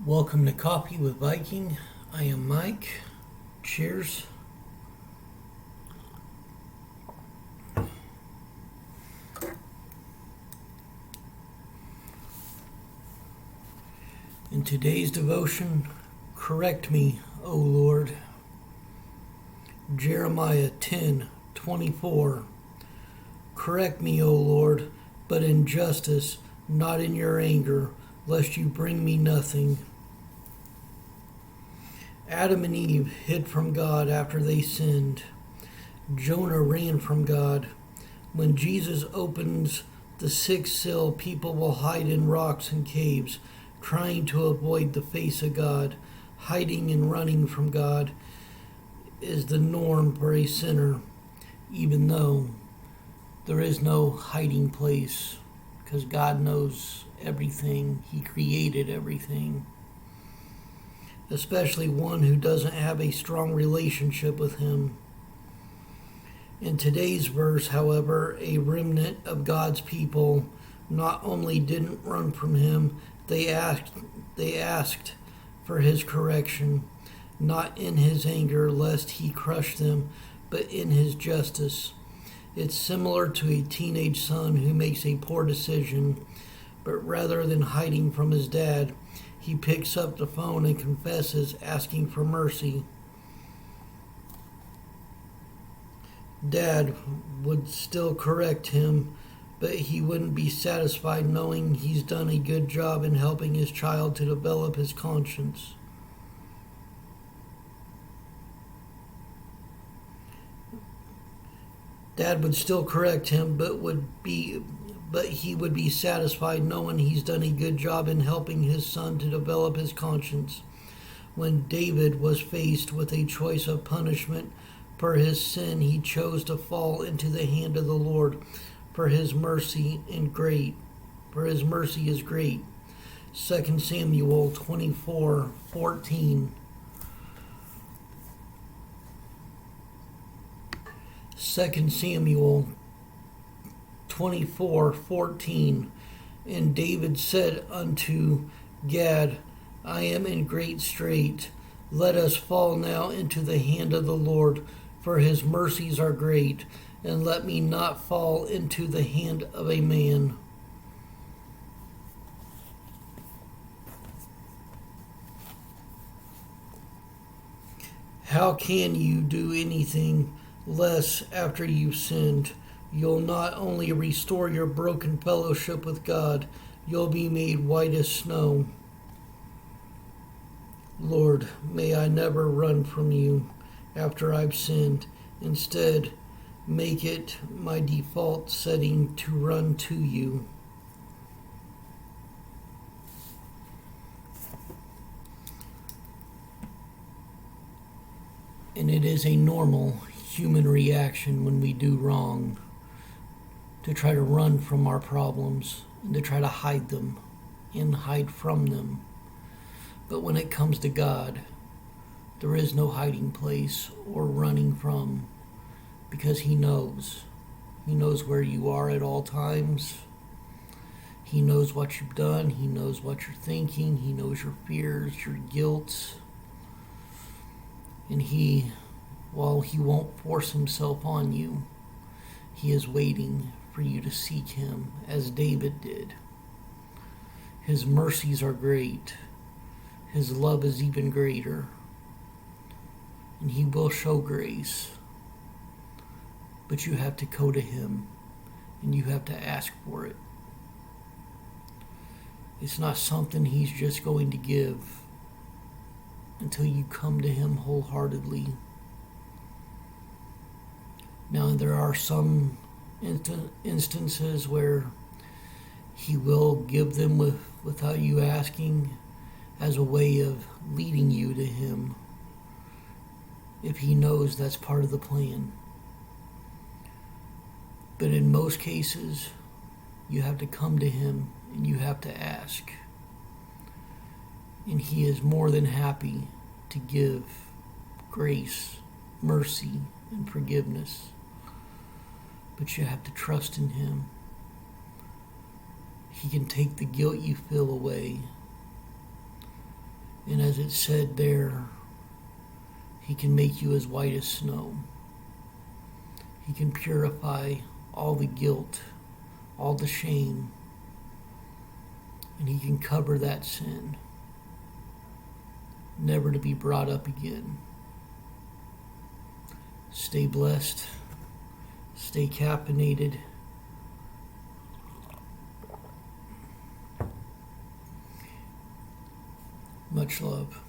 Welcome to Coffee with Viking. I am Mike. Cheers. In today's devotion, correct me, O Lord. Jeremiah 10:24. Correct me, O Lord, but in justice, not in your anger, lest you bring me nothing. Adam and Eve hid from God after they sinned. Jonah ran from God. When Jesus opens the sixth seal, people will hide in rocks and caves, trying to avoid the face of God. Hiding and running from God is the norm for a sinner, even though there is no hiding place, because God knows everything. He created everything, especially one who doesn't have a strong relationship with Him. In today's verse, however, a remnant of God's people not only didn't run from Him, they asked for His correction, not in His anger lest He crush them, but in His justice. It's similar to a teenage son who makes a poor decision, but rather than hiding from his dad, he picks up the phone and confesses, asking for mercy. Dad would still correct him, but he wouldn't be satisfied knowing he's done a good job in helping his child to develop his conscience. Dad would still correct him, but he would be satisfied knowing he's done a good job in helping his son to develop his conscience. When David was faced with a choice of punishment for his sin, he chose to fall into the hand of the Lord, for his mercy is great. 2 Samuel 24:14. 2 Samuel 24:14. And David said unto Gad, I am in great strait. Let us fall now into the hand of the Lord, for his mercies are great, and let me not fall into the hand of a man. How can you do anything less after you've sinned? You'll not only restore your broken fellowship with God, you'll be made white as snow. Lord, may I never run from you after I've sinned. Instead, make it my default setting to run to you. And it is a normal human reaction when we do wrong to try to run from our problems and to try to hide them and hide from them. But when it comes to God, there is no hiding place or running from, because He knows. He knows where you are at all times. He knows what you've done. He knows what you're thinking. He knows your fears, your guilt. And while He won't force Himself on you, He is waiting for you to seek Him, as David did. His mercies are great. His love is even greater. And He will show grace. But you have to go to Him, and you have to ask for it. It's not something He's just going to give until you come to Him wholeheartedly. Now, there are some instances where He will give them without you asking, as a way of leading you to Him, if He knows that's part of the plan. But in most cases, you have to come to Him and you have to ask. And He is more than happy to give grace, mercy, and forgiveness. But you have to trust in Him. He can take the guilt you feel away. And as it said there, He can make you as white as snow. He can purify all the guilt, all the shame, and He can cover that sin, never to be brought up again. Stay blessed. Stay caffeinated. Much love.